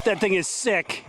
That thing is sick.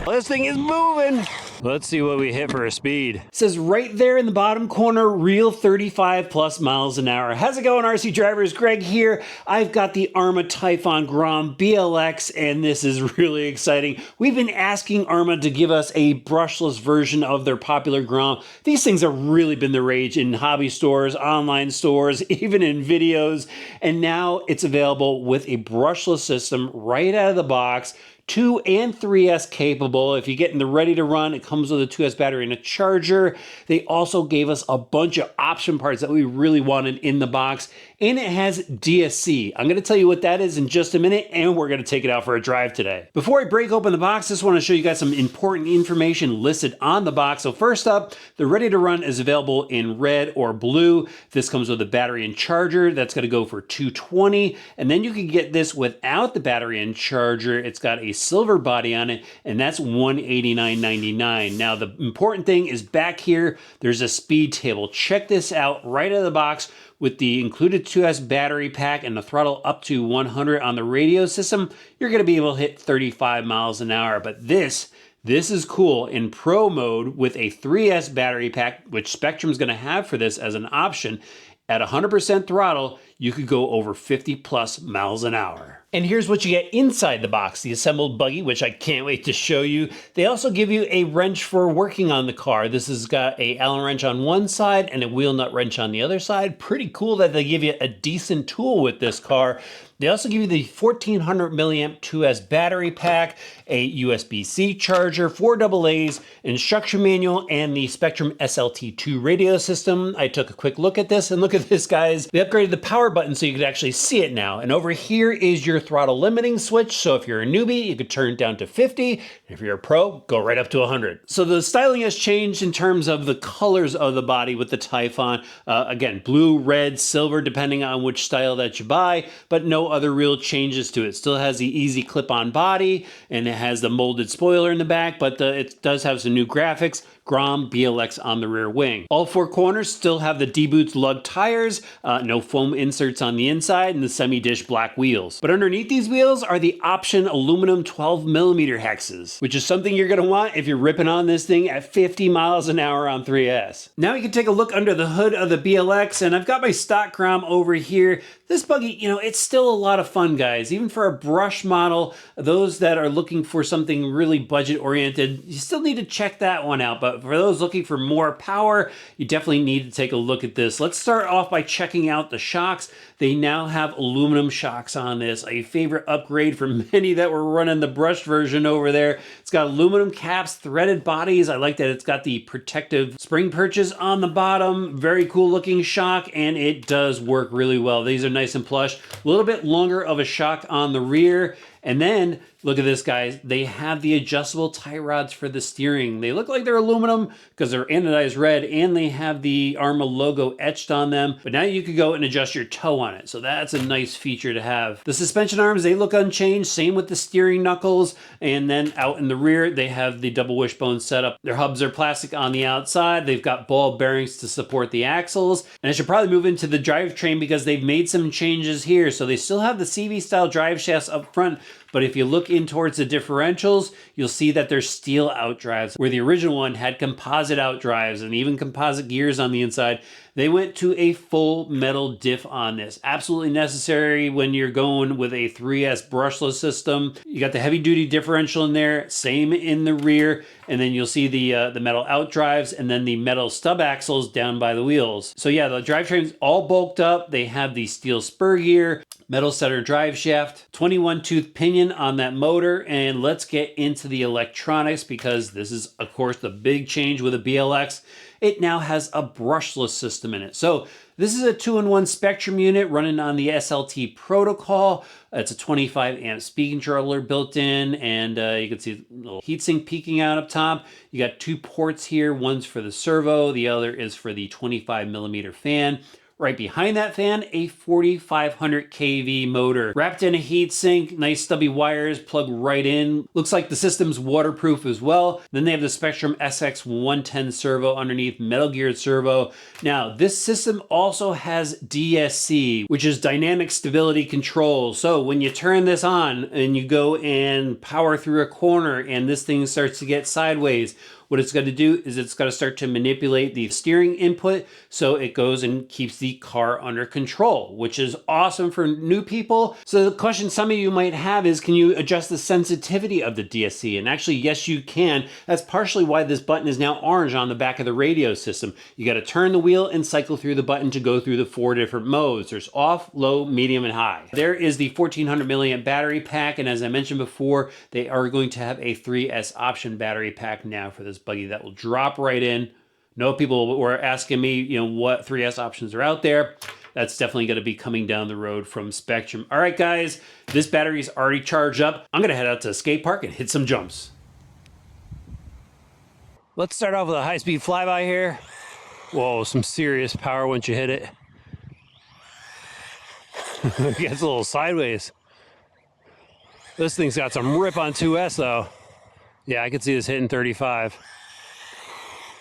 This thing is moving. Let's see what we hit for a speed. It says right there in the bottom corner, real 35 plus miles an hour. How's it going, RC drivers? Greg here. I've got the Arrma Typhon Grom BLX, and this is really exciting. We've been asking Arrma to give us a brushless version of their popular Grom. These things have really been the rage in hobby stores, online stores, even in videos, and now it's available with a brushless system right out of the box. 2 and 3S capable. If you get in the ready to run, it comes with a 2S battery and a charger. They also gave us a bunch of option parts that we really wanted in the box, and it has DSC. I'm going to tell you what that is in just a minute, and we're going to take it out for a drive today. Before I break open the box, I just want to show you guys some important information listed on the box. So first up, the ready to run is available in red or blue. This comes with a battery and charger. That's going to go for $220, and then you can get this without the battery and charger. It's got a silver body on it, and that's $189.99. Now, the important thing is back here, there's a speed table. Check this out right out of the box. With the included 2S battery pack and the throttle up to 100 on the radio system, you're going to be able to hit 35 miles an hour. But this is cool. In Pro mode with a 3S battery pack, which Spectrum's going to have for this as an option, at 100% throttle, you could go over 50 plus miles an hour. And here's what you get inside the box. The assembled buggy, which I can't wait to show you. They also give you a wrench for working on the car. This has got a Allen wrench on one side and a wheel nut wrench on the other side. Pretty cool that they give you a decent tool with this car. They also give you the 1400 milliamp 2S battery pack, a USB-C charger, 4 AA's, instruction manual, and the Spectrum SLT2 radio system. I took a quick look at this, and look at this, guys. They upgraded the power button so you could actually see it now. And over here is your throttle limiting switch. So if you're a newbie, you could turn it down to 50. If you're a pro, go right up to 100. So the styling has changed in terms of the colors of the body with the Typhon. Again, blue, red, silver, depending on which style that you buy, but no other real changes to it. Still has the easy clip-on body, and it has the molded spoiler in the back, but it does have some new graphics. Grom BLX on the rear wing. All 4 corners still have the D-Boots lug tires, no foam inserts on the inside, and the semi-dish black wheels. But underneath these wheels are the option aluminum 12mm hexes, which is something you're going to want if you're ripping on this thing at 50 miles an hour on 3S. Now you can take a look under the hood of the BLX, and I've got my stock Grom over here. This buggy, it's still a lot of fun, guys. Even for a brush model, those that are looking for something really budget-oriented, you still need to check that one out. But for those looking for more power, you definitely need to take a look at this. Let's start off by checking out the shocks. They now have aluminum shocks on this, a favorite upgrade for many that were running the brushed version over there. It's got aluminum caps, threaded bodies. I like that it's got the protective spring perches on the bottom. Very cool looking shock, and it does work really well. These are nice and plush. A little bit longer of a shock on the rear. And then, look at this, guys. They have the adjustable tie rods for the steering. They look like they're aluminum because they're anodized red, and they have the Arrma logo etched on them. But now you can go and adjust your toe on it. So that's a nice feature to have. The suspension arms, they look unchanged. Same with the steering knuckles. And then out in the rear, they have the double wishbone setup. Their hubs are plastic on the outside. They've got ball bearings to support the axles. And I should probably move into the drivetrain because they've made some changes here. So they still have the CV style drive shafts up front, but if you look in towards the differentials, you'll see that there's steel outdrives, where the original one had composite outdrives and even composite gears on the inside. They went to a full metal diff on this. Absolutely necessary when you're going with a 3S brushless system. You got the heavy duty differential in there, same in the rear, and then you'll see the metal outdrives and then the metal stub axles down by the wheels. So yeah, the drivetrain's all bulked up. They have the steel spur gear, metal center drive shaft, 21 tooth pinion on that motor, and let's get into the electronics because this is, of course, the big change with a BLX. It now has a brushless system in it. So this is a 2-in-1 Spectrum unit running on the SLT protocol. It's a 25 amp speed controller built in, and you can see a little heatsink peeking out up top. You got 2 ports here. One's for the servo, the other is for the 25mm fan. Right behind that fan, a 4500 kV motor. Wrapped in a heatsink, nice stubby wires, plug right in. Looks like the system's waterproof as well. Then they have the Spectrum SX110 servo underneath, metal geared servo. Now, this system also has DSC, which is dynamic stability control. So when you turn this on and you go and power through a corner and this thing starts to get sideways, what it's going to do is it's going to start to manipulate the steering input so it goes and keeps the car under control, which is awesome for new people. So the question some of you might have is, can you adjust the sensitivity of the DSC? And actually, yes, you can. That's partially why this button is now orange on the back of the radio system. You got to turn the wheel and cycle through the button to go through the 4 different modes. There's off, low, medium, and high. There is the 1400 milliamp battery pack. And as I mentioned before, they are going to have a 3S option battery pack now for this Buggy that will drop right in. No, people were asking me, what 3S options are out there. That's definitely going to be coming down the road from Spectrum. All right, guys, this battery is already charged up. I'm going to head out to the skate park and hit some jumps. Let's start off with a high-speed flyby here. Whoa, some serious power once you hit it. It gets a little sideways. This thing's got some rip on 2S though. Yeah, I could see this hitting 35.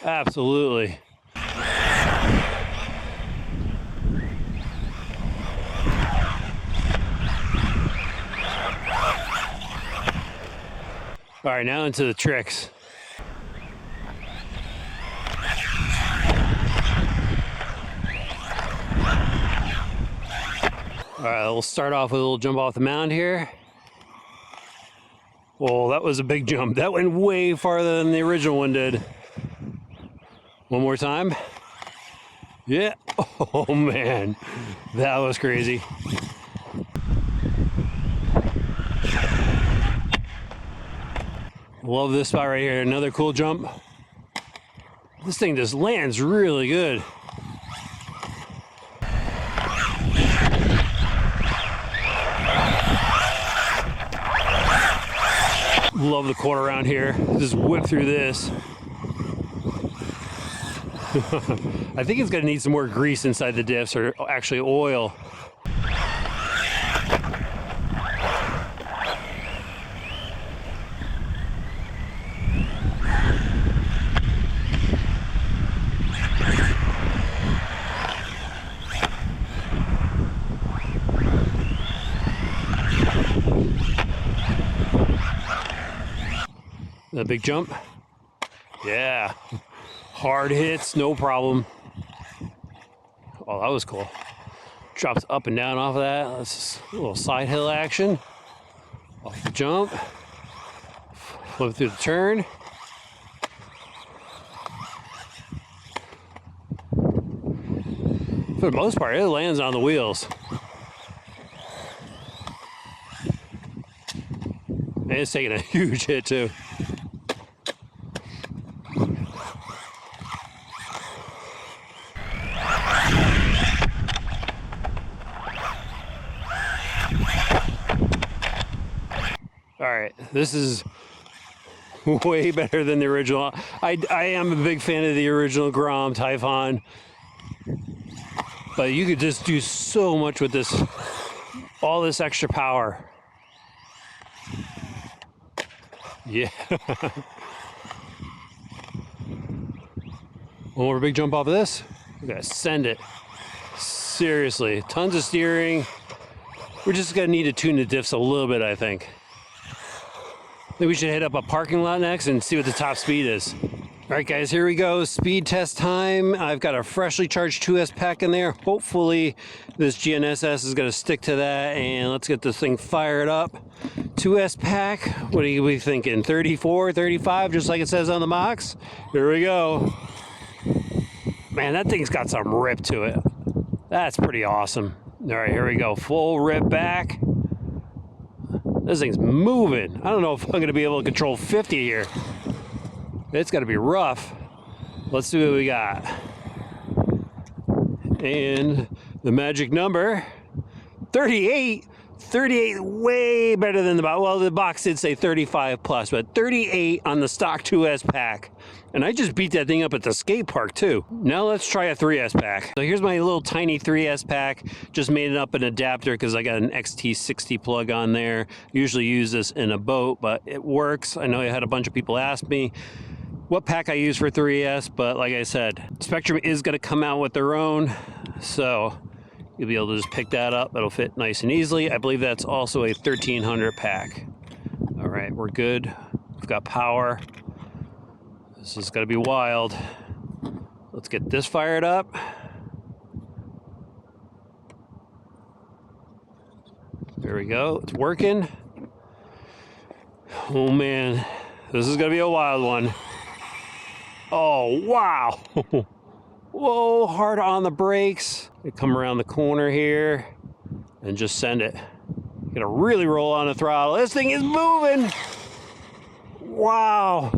Absolutely. All right, now into the tricks. All right, we'll start off with a little jump off the mound here. Well, that was a big jump. That went way farther than the original one did. One more time. Yeah. Oh, man. That was crazy. Love this spot right here. Another cool jump. This thing just lands really good. Love the corner around here. Just whip through this. I think it's going to need some more grease inside the diffs, or actually oil. A big jump. Yeah. Hard hits, no problem. Oh, that was cool. Drops up and down off of that. That's just a little side hill action. Off the jump. Flip through the turn. For the most part, it lands on the wheels. And it's taking a huge hit too. All right, this is way better than the original. I am a big fan of the original Grom Typhon, but you could just do so much with this, all this extra power. Yeah. One more big jump off of this. We gotta send it. Seriously, tons of steering. We're just gonna need to tune the diffs a little bit, I think. I think we should hit up a parking lot next and see what the top speed is. All right, guys, here we go. Speed test time. I've got a freshly charged 2S pack in there. Hopefully this GNSS is gonna stick to that, and let's get this thing fired up. 2S pack, what are you thinking? 34, 35, just like it says on the box? Here we go. Man, that thing's got some rip to it. That's pretty awesome. All right, here we go. Full rip back. This thing's moving. I don't know if I'm gonna be able to control 50 here. It's gotta be rough. Let's see what we got. And the magic number, 38. 38, way better than the box. Well, the box did say 35 plus, but 38 on the stock 2S pack. And I just beat that thing up at the skate park too. Now let's try a 3S pack. So here's my little tiny 3S pack. Just made it up an adapter because I got an XT60 plug on there. Usually use this in a boat, but it works. I know I had a bunch of people ask me what pack I use for 3S, but like I said, Spectrum is gonna come out with their own. So you'll be able to just pick that up. It'll fit nice and easily. I believe that's also a 1300 pack. All right, we're good. We've got power. This is gonna be wild. Let's get this fired up. There we go, it's working. Oh man, this is gonna be a wild one. Oh, wow. Whoa, hard on the brakes. I come around the corner here and just send it. Gotta really roll on the throttle. This thing is moving. Wow.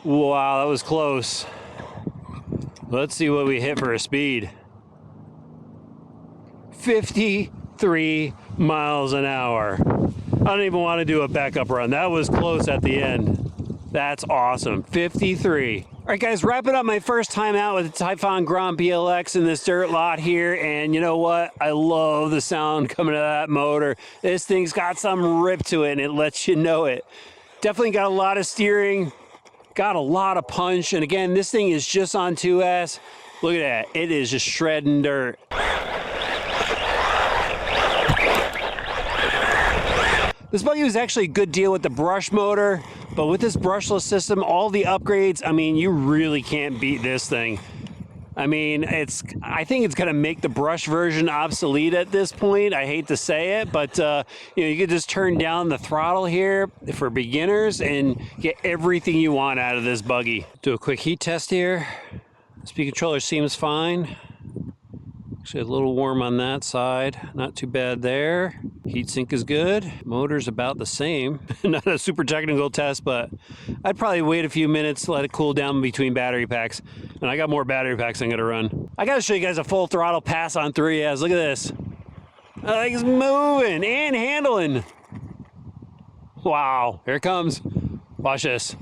Wow, that was close. Let's see what we hit for a speed. 53 miles an hour. I don't even want to do a backup run. That was close at the end. That's awesome. 53. All right, guys, wrapping up my first time out with the Typhon Grom BLX in this dirt lot here. And you know what? I love the sound coming out of that motor. This thing's got some rip to it, and it lets you know it. Definitely got a lot of steering. Got a lot of punch, and again, this thing is just on 2S. Look at that, it is just shredding dirt. This Buggy was actually a good deal with the brush motor, but with this brushless system, all the upgrades, I mean, you really can't beat this thing. I mean, I think it's gonna make the brush version obsolete at this point. I hate to say it, but you know, you could just turn down the throttle here for beginners and get everything you want out of this Buggy. Do a quick heat test here. Speed controller seems fine. Actually a little warm on that side. Not too bad there. Heatsink is good. Motor's about the same. Not a super technical test, but I'd probably wait a few minutes, let it cool down between battery packs. And I got more battery packs I'm gonna run. I gotta show you guys a full throttle pass on 3S. Look at this. That thing's moving and handling. Wow, here it comes. Watch this.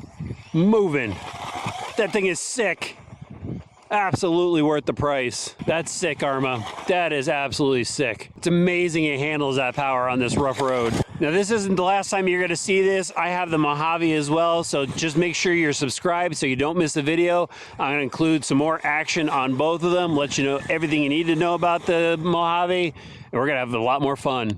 Moving. That thing is sick. Absolutely worth the price. That's sick, Arrma. That is absolutely sick. It's amazing it handles that power on this rough road. Now, this isn't the last time you're gonna see this. I have the Mojave as well, so just make sure you're subscribed so you don't miss the video. I'm gonna include some more action on both of them, let you know everything you need to know about the Mojave, and we're gonna have a lot more fun.